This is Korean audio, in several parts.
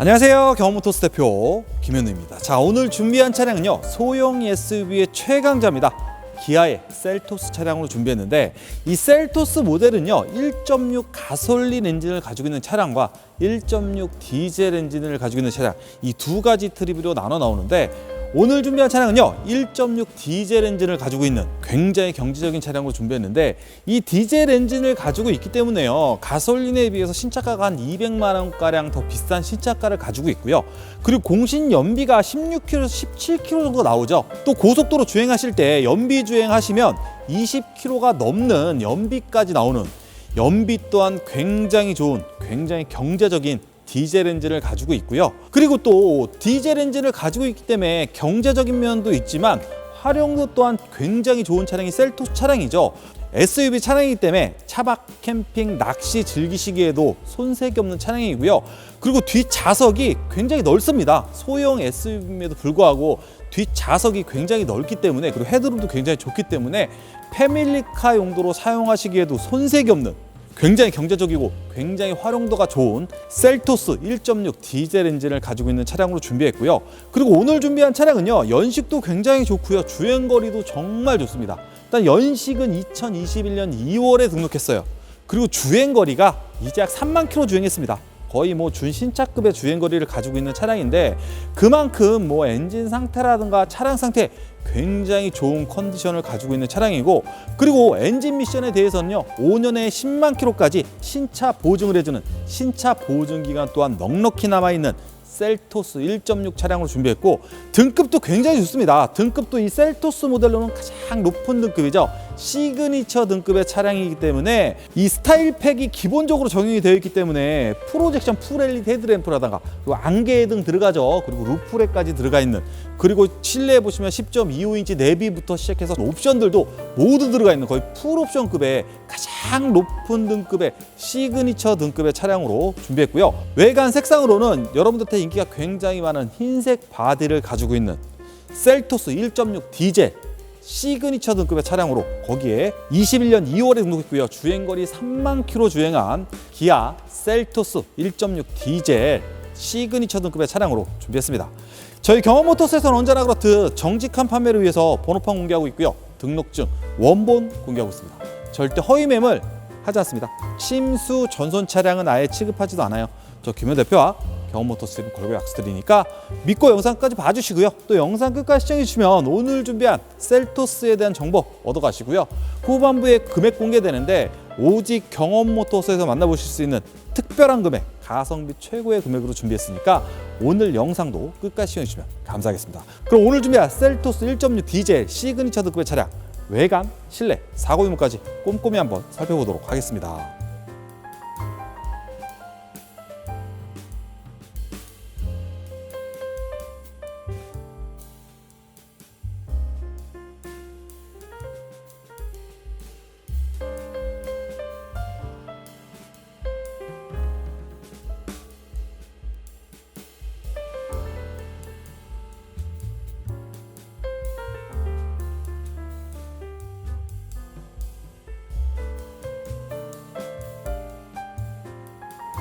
안녕하세요. 경험모터스 대표 김현우입니다. 자, 오늘 준비한 차량은요, 소형 SUV의 최강자입니다. 기아의 셀토스 차량으로 준비했는데, 이 셀토스 모델은요 1.6 가솔린 엔진을 가지고 있는 차량과 1.6 디젤 엔진을 가지고 있는 차량, 이 두 가지 트립으로 나눠 나오는데, 오늘 준비한 차량은요 1.6 디젤 엔진을 가지고 있는 굉장히 경제적인 차량으로 준비했는데, 이 디젤 엔진을 가지고 있기 때문에요 가솔린에 비해서 신차가가 한 200만 원가량 더 비싼 신차가를 가지고 있고요. 그리고 공신 연비가 16km에서 17km 정도 나오죠. 또 고속도로 주행하실 때 연비 주행하시면 20km가 넘는 연비까지 나오는, 연비 또한 굉장히 좋은, 굉장히 경제적인 디젤 엔진을 가지고 있고요. 그리고 또 디젤 엔진을 가지고 있기 때문에 경제적인 면도 있지만 활용도 또한 굉장히 좋은 차량이 셀토스 차량이죠. SUV 차량이기 때문에 차박, 캠핑, 낚시 즐기시기에도 손색이 없는 차량이고요. 그리고 뒷좌석이 굉장히 넓습니다. 소형 SUV임에도 불구하고 뒷좌석이 굉장히 넓기 때문에, 그리고 헤드룸도 굉장히 좋기 때문에 패밀리카 용도로 사용하시기에도 손색이 없는, 굉장히 경제적이고 굉장히 활용도가 좋은 셀토스 1.6 디젤 엔진을 가지고 있는 차량으로 준비했고요. 그리고 오늘 준비한 차량은요 연식도 굉장히 좋고요, 주행거리도 정말 좋습니다. 일단 연식은 2021년 2월에 등록했어요. 그리고 주행거리가 이제 약 3만 킬로 주행했습니다. 거의 뭐 준신차급의 주행거리를 가지고 있는 차량인데, 그만큼 뭐 엔진 상태라든가 차량 상태 굉장히 좋은 컨디션을 가지고 있는 차량이고, 그리고 엔진 미션에 대해서는요 5년에 10만 킬로까지 신차 보증을 해주는 신차 보증 기간 또한 넉넉히 남아있는 셀토스 1.6 차량으로 준비했고, 등급도 굉장히 좋습니다. 등급도 이 셀토스 모델로는 가장 높은 등급이죠. 시그니처 등급의 차량이기 때문에 이 스타일팩이 기본적으로 적용이 되어 있기 때문에 프로젝션 풀 LED 헤드램프라든가, 그리고 안개등 들어가죠. 그리고 루프렉까지 들어가 있는, 그리고 실내에 보시면 10.25인치 내비부터 시작해서 옵션들도 모두 들어가 있는 거의 풀 옵션급의 가장 높은 등급의 시그니처 등급의 차량으로 준비했고요. 외관 색상으로는 여러분들한테 인기가 굉장히 많은 흰색 바디를 가지고 있는 셀토스 1.6 디젤 시그니처 등급의 차량으로, 거기에 21년 2월에 등록했고요. 주행거리 3만 킬로 주행한 기아 셀토스 1.6 디젤 시그니처 등급의 차량으로 준비했습니다. 저희 경험모터스에서는 언제나 그렇듯 정직한 판매를 위해서 번호판 공개하고 있고요. 등록증, 원본 공개하고 있습니다. 절대 허위 매물 하지 않습니다. 침수 전손 차량은 아예 취급하지도 않아요. 저 김현 대표와 경험모터스는 걸고 약속드리니까 믿고 영상까지 봐주시고요. 또 영상 끝까지 시청해주시면 오늘 준비한 셀토스에 대한 정보 얻어가시고요. 후반부에 금액 공개되는데 오직 경험모터스에서 만나보실 수 있는 특별한 금액, 가성비 최고의 금액으로 준비했으니까 오늘 영상도 끝까지 시청해주시면 감사하겠습니다. 그럼 오늘 준비한 셀토스 1.6 디젤 시그니처 등급의 차량, 외관, 실내, 사고 유무까지 꼼꼼히 한번 살펴보도록 하겠습니다.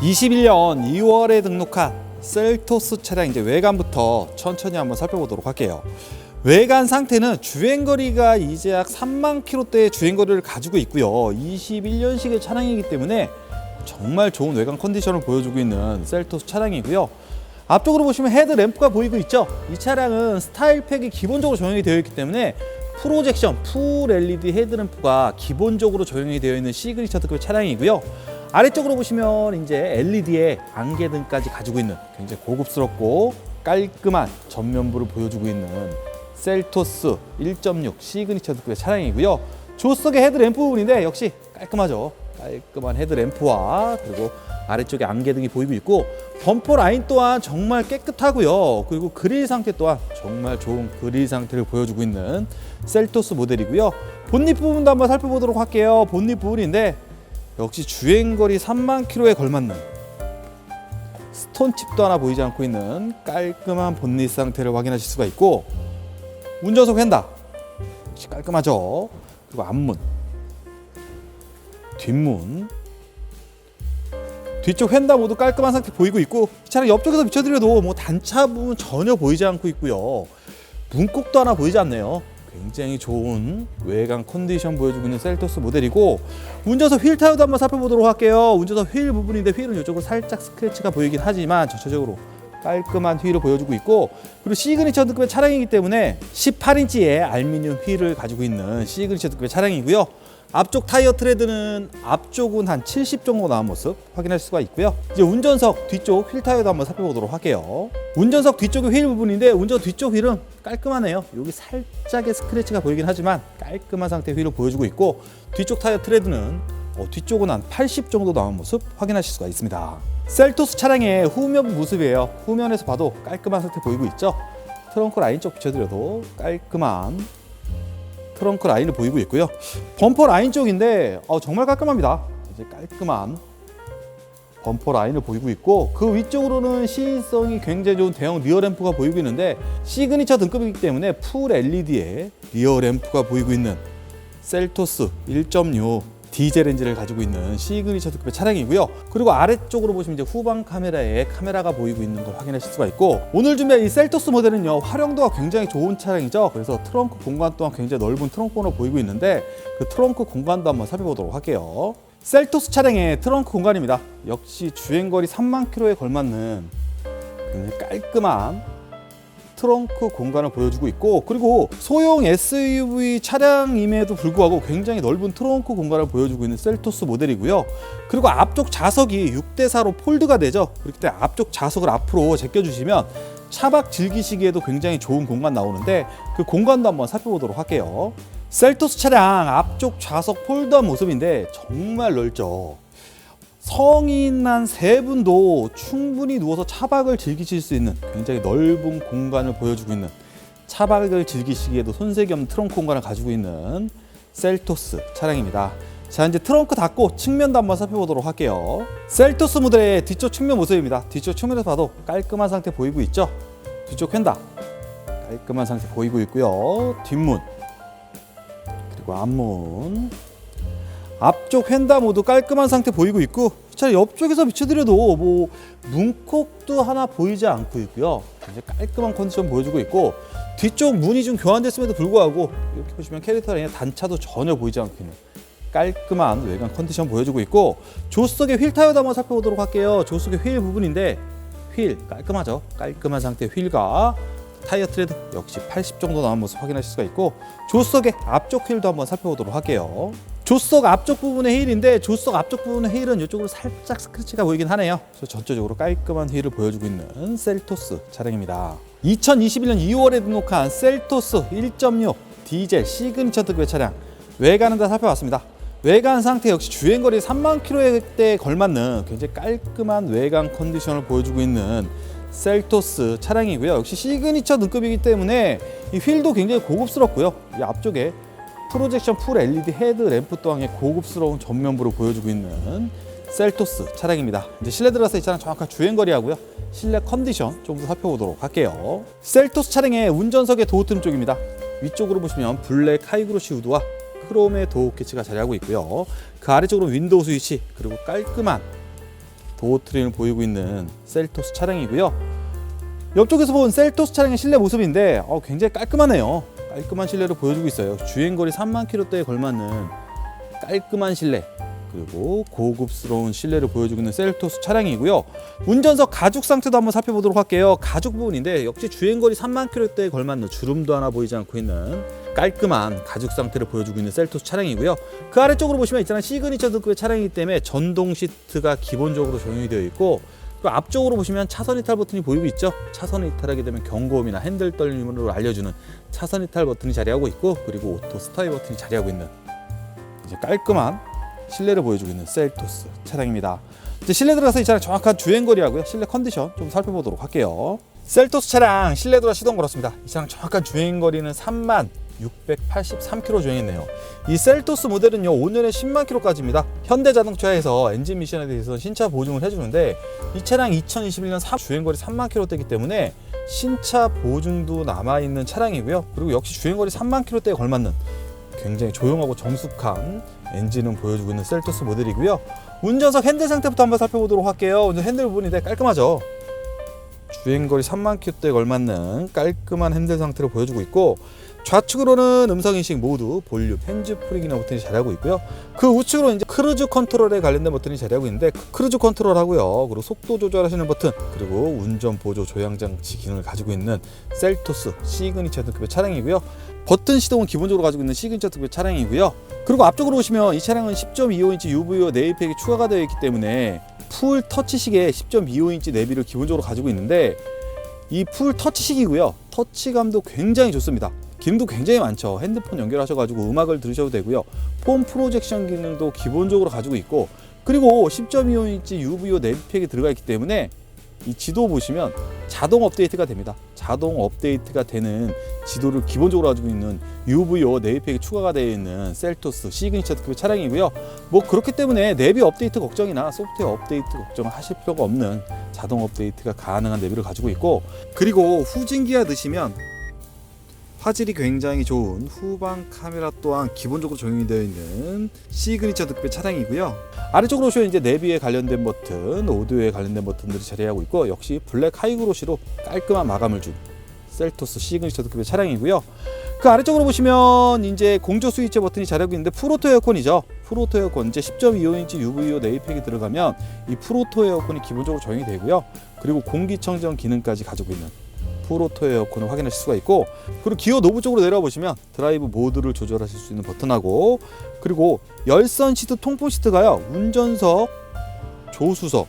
(21년 2월에) 등록한 셀토스 차량, 이제 외관부터 천천히 한번 살펴보도록 할게요. 외관 상태는 주행거리가 이제 약 3만 킬로대의 주행거리를 가지고 있고요. 21년식의 차량이기 때문에 정말 좋은 외관 컨디션을 보여주고 있는 셀토스 차량이고요. 앞쪽으로 보시면 헤드램프가 보이고 있죠. 이 차량은 스타일팩이 기본적으로 적용이 되어 있기 때문에 프로젝션 풀 LED 헤드램프가 기본적으로 적용이 되어 있는 시그니처 등급의 차량이고요. 아래쪽으로 보시면 이제 LED에 안개등까지 가지고 있는 굉장히 고급스럽고 깔끔한 전면부를 보여주고 있는 셀토스 1.6 시그니처 등급의 차량이고요. 조수석의 헤드램프 부분인데 역시 깔끔하죠. 깔끔한 헤드램프와 그리고 아래쪽에 안개등이 보이고 있고, 범퍼 라인 또한 정말 깨끗하고요. 그리고 그릴 상태 또한 정말 좋은 그릴 상태를 보여주고 있는 셀토스 모델이고요. 본닛 부분도 한번 살펴보도록 할게요. 본닛 부분인데 역시 주행거리 3만 킬로에 걸맞는 스톤칩도 하나 보이지 않고 있는 깔끔한 본닛 상태를 확인하실 수가 있고, 운전석 휀다 역시 깔끔하죠. 그리고 앞문, 뒷문, 뒤쪽 휀다 모두 깔끔한 상태 보이고 있고, 이 차량 옆쪽에서 비춰드려도 뭐 단차 부분 전혀 보이지 않고 있고요. 문콕도 하나 보이지 않네요. 굉장히 좋은 외관 컨디션 보여주고 있는 셀토스 모델이고, 운전석 휠 타이어도 한번 살펴보도록 할게요. 운전석 휠 부분인데 휠은 이쪽으로 살짝 스크래치가 보이긴 하지만 전체적으로 깔끔한 휠을 보여주고 있고, 그리고 시그니처 등급의 차량이기 때문에 18인치의 알루미늄 휠을 가지고 있는 시그니처 등급의 차량이고요. 앞쪽 타이어 트레드는 앞쪽은 한 70 정도 나온 모습 확인할 수가 있고요. 이제 운전석 뒤쪽 휠 타이어도 한번 살펴보도록 할게요. 운전석 뒤쪽의 휠 부분인데, 운전 뒤쪽 휠은 깔끔하네요. 여기 살짝의 스크래치가 보이긴 하지만 깔끔한 상태의 휠을 보여주고 있고, 뒤쪽 타이어 트레드는 뒤쪽은 한 80 정도 나온 모습 확인하실 수가 있습니다. 셀토스 차량의 후면 모습이에요. 후면에서 봐도 깔끔한 상태 보이고 있죠. 트렁크 라인 쪽 비춰드려도 깔끔한 트렁크 라인을 보이고 있고요. 범퍼 라인 쪽인데 정말 깔끔합니다. 이제 깔끔한 범퍼 라인을 보이고 있고, 그 위쪽으로는 시인성이 굉장히 좋은 대형 리어 램프가 보이고 있는데, 시그니처 등급이기 때문에 풀 LED의 리어 램프가 보이고 있는 셀토스 1.6 디젤 엔진을 가지고 있는 시그니처 등급의 차량이고요. 그리고 아래쪽으로 보시면 이제 후방 카메라에 카메라가 보이고 있는 걸 확인하실 수가 있고, 오늘 준비한 이 셀토스 모델은요, 활용도가 굉장히 좋은 차량이죠. 그래서 트렁크 공간 또한 굉장히 넓은 트렁크 공간을 보이고 있는데, 그 트렁크 공간도 한번 살펴보도록 할게요. 셀토스 차량의 트렁크 공간입니다. 역시 주행거리 3만 킬로에 걸맞는 굉장히 깔끔한 트렁크 공간을 보여주고 있고, 그리고 소형 SUV 차량임에도 불구하고 굉장히 넓은 트렁크 공간을 보여주고 있는 셀토스 모델이고요. 그리고 앞쪽 좌석이 6대4로 폴드가 되죠. 그렇기 때문에 앞쪽 좌석을 앞으로 제껴주시면 차박 즐기시기에도 굉장히 좋은 공간 나오는데, 그 공간도 한번 살펴보도록 할게요. 셀토스 차량 앞쪽 좌석 폴드한 모습인데 정말 넓죠. 성인 한 3분도 충분히 누워서 차박을 즐기실 수 있는 굉장히 넓은 공간을 보여주고 있는, 차박을 즐기시기에도 손색이 없는 트렁크 공간을 가지고 있는 셀토스 차량입니다. 자, 이제 트렁크 닫고 측면도 한번 살펴보도록 할게요. 셀토스 모델의 뒤쪽 측면 모습입니다. 뒤쪽 측면에서 봐도 깔끔한 상태 보이고 있죠. 뒤쪽 휀다 깔끔한 상태 보이고 있고요. 뒷문 그리고 앞문, 앞쪽 휀다 모두 깔끔한 상태 보이고 있고, 차 옆쪽에서 비춰드려도 뭐 문콕도 하나 보이지 않고 있고요. 이제 깔끔한 컨디션 보여주고 있고, 뒤쪽 문이 좀 교환됐음에도 불구하고 이렇게 보시면 캐릭터 라인에 단차도 전혀 보이지 않고 있는 깔끔한 외관 컨디션 보여주고 있고, 조수석의 휠 타이어도 한번 살펴보도록 할게요. 조수석의 휠 부분인데 휠 깔끔하죠. 깔끔한 상태의 휠과 타이어 트레드 역시 80 정도 나온 모습 확인하실 수가 있고, 조수석의 앞쪽 휠도 한번 살펴보도록 할게요. 조수석 앞쪽 부분의 휠인데, 조수석 앞쪽 부분의 휠은 이쪽으로 살짝 스크래치가 보이긴 하네요. 그래서 전체적으로 깔끔한 휠을 보여주고 있는 셀토스 차량입니다. 2021년 2월에 등록한 셀토스 1.6 디젤 시그니처 등급의 차량, 외관은 다 살펴봤습니다. 외관 상태 역시 주행거리 3만 킬로대에 걸맞는 굉장히 깔끔한 외관 컨디션을 보여주고 있는 셀토스 차량이고요. 역시 시그니처 등급이기 때문에 이 휠도 굉장히 고급스럽고요. 이 앞쪽에 프로젝션 풀 LED 헤드 램프 또한 고급스러운 전면부를 보여주고 있는 셀토스 차량입니다. 이제 실내 들어가서 이 차량 정확한 주행거리하고요, 실내 컨디션 좀 더 살펴보도록 할게요. 셀토스 차량의 운전석의 도어 트림 쪽입니다. 위쪽으로 보시면 블랙 하이그로시 우드와 크롬의 도어 캐치가 자리하고 있고요. 그 아래쪽으로 윈도우 스위치 그리고 깔끔한 도어 트림을 보이고 있는 셀토스 차량이고요. 옆쪽에서 본 셀토스 차량의 실내 모습인데 굉장히 깔끔하네요. 깔끔한 실내를 보여주고 있어요. 주행거리 3만 킬로대에 걸맞는 깔끔한 실내 그리고 고급스러운 실내를 보여주고 있는 셀토스 차량이고요. 운전석 가죽 상태도 한번 살펴보도록 할게요. 가죽 부분인데 역시 주행거리 3만 킬로대에 걸맞는 주름도 하나 보이지 않고 있는 깔끔한 가죽 상태를 보여주고 있는 셀토스 차량이고요. 그 아래쪽으로 보시면 있잖아요, 시그니처 등급의 차량이기 때문에 전동 시트가 기본적으로 적용이 되어 있고, 또 앞쪽으로 보시면 차선 이탈 버튼이 보이고 있죠. 차선 이탈하게 되면 경고음이나 핸들 떨림으로 알려주는 차선 이탈 버튼이 자리하고 있고, 그리고 오토 스타트 버튼이 자리하고 있는 이제 깔끔한 실내를 보여주고 있는 셀토스 차량입니다. 이제 실내 들어가서 이 차량 정확한 주행거리하고요, 실내 컨디션 좀 살펴보도록 할게요. 셀토스 차량 실내 들어 시동 걸었습니다. 이 차량 정확한 주행거리는 3만 683km 주행했네요. 이 셀토스 모델은요 5년에 10만 km까지입니다. 현대자동차에서 엔진 미션에 대해서 신차 보증을 해주는데, 이 차량 2021년 주행거리 3만 km대이기 때문에 신차 보증도 남아있는 차량이고요. 그리고 역시 주행거리 3만 km대에 걸맞는 굉장히 조용하고 정숙한 엔진은 보여주고 있는 셀토스 모델이고요. 운전석 핸들 상태부터 한번 살펴보도록 할게요. 운전 핸들 부분이 되게 깔끔하죠. 주행거리 3만 km대에 걸맞는 깔끔한 핸들 상태로 보여주고 있고, 좌측으로는 음성인식 모두, 볼륨, 핸즈프리 기능 버튼이 자리하고 있고요. 그 우측으로 이제 크루즈 컨트롤에 관련된 버튼이 자리하고 있는데, 크루즈 컨트롤 하고요. 그리고 속도 조절하시는 버튼, 그리고 운전 보조 조향장치 기능을 가지고 있는 셀토스 시그니처 등급의 차량이고요. 버튼 시동은 기본적으로 가지고 있는 시그니처 등급의 차량이고요. 그리고 앞쪽으로 보시면 이 차량은 10.25인치 UVO 내비팩이 추가가 되어 있기 때문에 풀 터치식의 10.25인치 내비를 기본적으로 가지고 있는데, 이 풀 터치식이고요. 터치감도 굉장히 좋습니다. 기능도 굉장히 많죠. 핸드폰 연결하셔가지고 음악을 들으셔도 되고요. 폰 프로젝션 기능도 기본적으로 가지고 있고, 그리고 10.25인치 UVO 내비팩이 들어가 있기 때문에 이 지도 보시면 자동 업데이트가 됩니다. 자동 업데이트가 되는 지도를 기본적으로 가지고 있는 UVO 내비팩이 추가가 되어 있는 셀토스 시그니처 급의 차량이고요. 뭐 그렇기 때문에 내비 업데이트 걱정이나 소프트웨어 업데이트 걱정을 하실 필요가 없는 자동 업데이트가 가능한 내비를 가지고 있고, 그리고 후진기어 넣으시면 화질이 굉장히 좋은 후방 카메라 또한 기본적으로 적용이 되어 있는 시그니처 등급의 차량이고요. 아래쪽으로 보시면 이제 내비에 관련된 버튼, 오디오에 관련된 버튼들이 자리하고 있고, 역시 블랙 하이그로시로 깔끔한 마감을 준 셀토스 시그니처 등급의 차량이고요. 그 아래쪽으로 보시면 이제 공조 스위치 버튼이 자리하고 있는데, 풀오토 에어컨이죠. 풀오토 에어컨 이제 10.25인치 UVO 내비팩이 들어가면 이 풀오토 에어컨이 기본적으로 적용이 되고요. 그리고 공기청정 기능까지 가지고 있는 풀오토 에어컨을 확인하실 수가 있고, 그리고 기어 노브 쪽으로 내려와 보시면 드라이브 모드를 조절하실 수 있는 버튼하고, 그리고 열선 시트 통풍 시트가요, 운전석, 조수석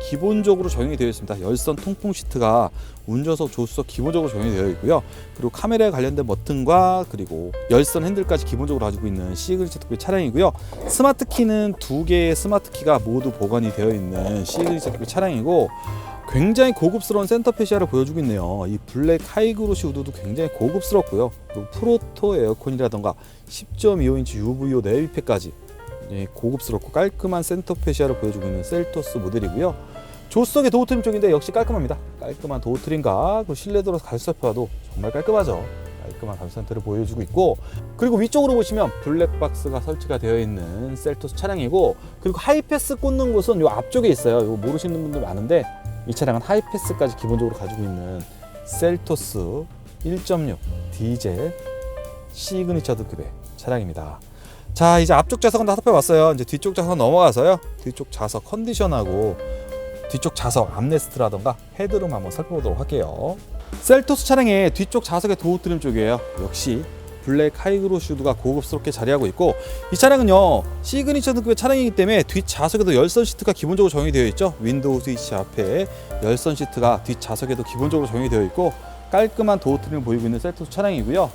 기본적으로 적용이 되어 있습니다. 열선 통풍 시트가 운전석, 조수석 기본적으로 적용이 되어 있고요. 그리고 카메라에 관련된 버튼과 그리고 열선 핸들까지 기본적으로 가지고 있는 시그니처 특별 차량이고요. 스마트 키는 2개의 스마트 키가 모두 보관이 되어 있는 시그니처 특별 차량이고, 굉장히 고급스러운 센터페시아를 보여주고 있네요. 이 블랙 하이그로시 우드도 굉장히 고급스럽고요. 그리고 프로토 에어컨이라던가 10.25인치 UVO 내비팩까지 고급스럽고 깔끔한 센터페시아를 보여주고 있는 셀토스 모델이고요. 조수석의 도어 트림 쪽인데 역시 깔끔합니다. 깔끔한 도어 트림과 그 실내 들어서 가죽 정말 깔끔하죠. 깔끔한 가죽 상태를 보여주고 있고, 그리고 위쪽으로 보시면 블랙박스가 설치가 되어 있는 셀토스 차량이고, 그리고 하이패스 꽂는 곳은 이 앞쪽에 있어요. 이거 모르시는 분들 많은데, 이 차량은 하이패스까지 기본적으로 가지고 있는 셀토스 1.6 디젤 시그니처 등급의 차량입니다. 자, 이제 앞쪽 좌석은 다 살펴봤어요. 이제 뒤쪽 좌석 넘어가서요, 뒤쪽 좌석 컨디션하고 뒤쪽 좌석 암레스트라던가 헤드룸 한번 살펴보도록 할게요. 셀토스 차량의 뒤쪽 좌석의 도어 트림 쪽이에요. 역시 블랙 하이그로시 우드가 고급스럽게 자리하고 있고, 이 차량은요 시그니처 등급의 차량이기 때문에 뒷좌석에도 열선 시트가 기본적으로 적용이 되어 있죠. 윈도우 스위치 앞에 열선 시트가 뒷좌석에도 기본적으로 적용이 되어 있고, 깔끔한 도어 트림을 보이고 있는 셀토스 차량이고요.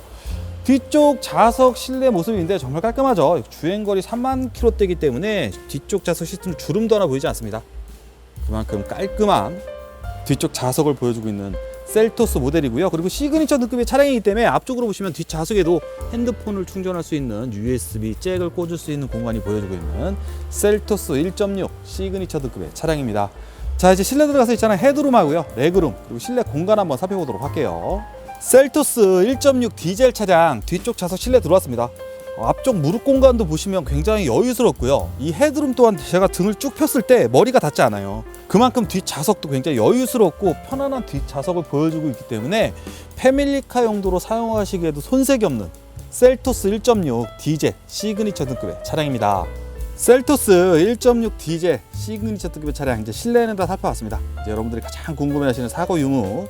뒤쪽 좌석 실내 모습인데 정말 깔끔하죠. 주행거리 3만 km대이기 때문에 뒤쪽 좌석 시트는 주름도 하나 보이지 않습니다. 그만큼 깔끔한 뒤쪽 좌석을 보여주고 있는 셀토스 모델이고요. 그리고 시그니처 등급의 차량이기 때문에 앞쪽으로 보시면 뒷좌석에도 핸드폰을 충전할 수 있는 USB 잭을 꽂을 수 있는 공간이 보여주고 있는 셀토스 1.6 시그니처 등급의 차량입니다. 자, 이제 실내 들어가서 있잖아요. 헤드룸하고요, 레그룸, 그리고 실내 공간 한번 살펴보도록 할게요. 셀토스 1.6 디젤 차량 뒤쪽 좌석 실내 들어왔습니다. 앞쪽 무릎 공간도 보시면 굉장히 여유스럽고요. 이 헤드룸 또한 제가 등을 쭉 폈을 때 머리가 닿지 않아요. 그만큼 뒷좌석도 굉장히 여유스럽고 편안한 뒷좌석을 보여주고 있기 때문에 패밀리카 용도로 사용하시기에도 손색이 없는 셀토스 1.6 디젤 시그니처 등급의 차량입니다. 셀토스 1.6 디젤 시그니처 등급의 차량, 이제 실내는 다 살펴봤습니다. 이제 여러분들이 가장 궁금해하시는 사고 유무,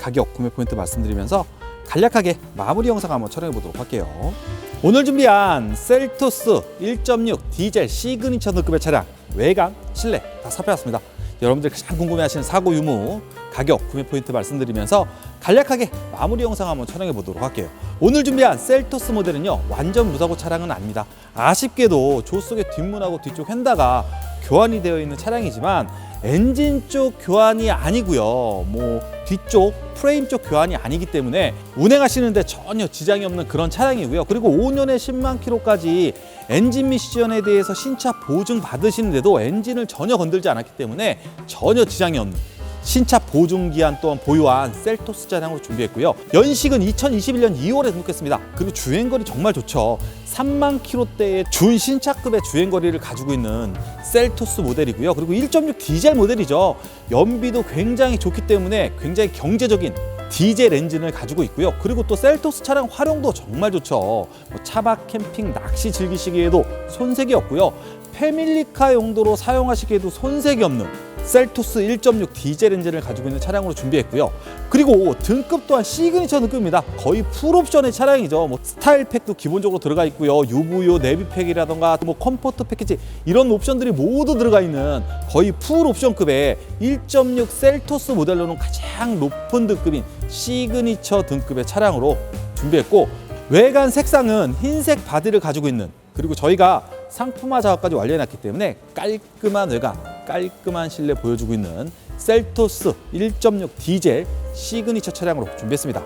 가격, 구매 포인트 말씀드리면서 간략하게 마무리 영상 한번 촬영해 보도록 할게요. 오늘 준비한 셀토스 1.6 디젤 시그니처 등급의 차량 외관, 실내 다 살펴봤습니다. 여러분들 가장 궁금해하시는 사고 유무, 가격, 구매 포인트 말씀드리면서 간략하게 마무리 영상 한번 촬영해 보도록 할게요. 오늘 준비한 셀토스 모델은요 완전 무사고 차량은 아닙니다. 아쉽게도 조수석의 뒷문하고 뒤쪽 휀다가 교환이 되어 있는 차량이지만 엔진 쪽 교환이 아니고요, 뭐 뒤쪽 프레임 쪽 교환이 아니기 때문에 운행하시는데 전혀 지장이 없는 그런 차량이고요. 그리고 5년에 10만 킬로까지 엔진 미션에 대해서 신차 보증 받으시는데도 엔진을 전혀 건들지 않았기 때문에 전혀 지장이 없는 신차 보증기한 또한 보유한 셀토스 차량으로 준비했고요. 연식은 2021년 2월에 등록했습니다. 그리고 주행거리 정말 좋죠. 3만 킬로대의 준신차급의 주행거리를 가지고 있는 셀토스 모델이고요. 그리고 1.6 디젤 모델이죠. 연비도 굉장히 좋기 때문에 굉장히 경제적인 디젤 엔진을 가지고 있고요. 그리고 또 셀토스 차량 활용도 정말 좋죠. 뭐 차박, 캠핑, 낚시 즐기시기에도 손색이 없고요. 패밀리카 용도로 사용하시기에도 손색이 없는 셀토스 1.6 디젤 엔진을 가지고 있는 차량으로 준비했고요. 그리고 등급 또한 시그니처 등급입니다. 거의 풀옵션의 차량이죠. 뭐 스타일팩도 기본적으로 들어가 있고요. UVO 내비팩이라던가 뭐 컴포트 패키지 이런 옵션들이 모두 들어가 있는 거의 풀옵션급의 1.6 셀토스 모델로는 가장 높은 등급인 시그니처 등급의 차량으로 준비했고, 외관 색상은 흰색 바디를 가지고 있는, 그리고 저희가 상품화 작업까지 완료해놨기 때문에 깔끔한 외관, 깔끔한 실내 보여주고 있는 셀토스 1.6 디젤 시그니처 차량으로 준비했습니다.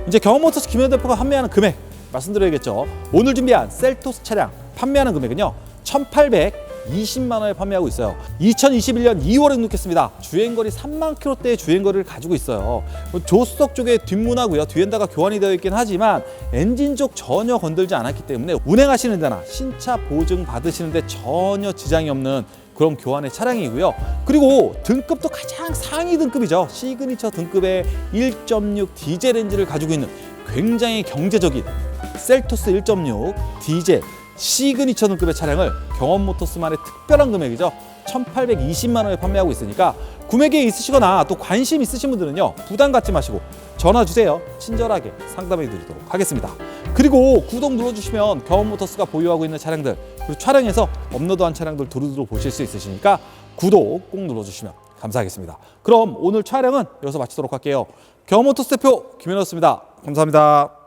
이제 경험모터스 김현우 대표가 판매하는 금액 말씀드려야겠죠. 오늘 준비한 셀토스 차량 판매하는 금액은요 1,820만 원에 판매하고 있어요. 2021년 2월에 등록했습니다. 주행거리 3만 킬로대의 주행거리를 가지고 있어요. 조수석 쪽에 뒷문하고요. 뒤엔다가 교환이 되어 있긴 하지만 엔진 쪽 전혀 건들지 않았기 때문에 운행하시는 데나 신차 보증 받으시는 데 전혀 지장이 없는 그런 교환의 차량이고요. 그리고 등급도 가장 상위 등급이죠. 시그니처 등급의 1.6 디젤 엔진을 가지고 있는 굉장히 경제적인 셀토스 1.6 디젤 시그니처 등급의 차량을 경험모터스만의 특별한 금액이죠. 1,820만 원에 판매하고 있으니까 구매 계획 있으시거나 또 관심 있으신 분들은요 부담 갖지 마시고 전화 주세요. 친절하게 상담해 드리도록 하겠습니다. 그리고 구독 눌러주시면 경험모터스가 보유하고 있는 차량들, 그리고 촬영해서 업로드한 차량들 두루두루 보실 수 있으시니까 구독 꼭 눌러주시면 감사하겠습니다. 그럼 오늘 촬영은 여기서 마치도록 할게요. 경험모터스 대표 김현우였습니다. 감사합니다.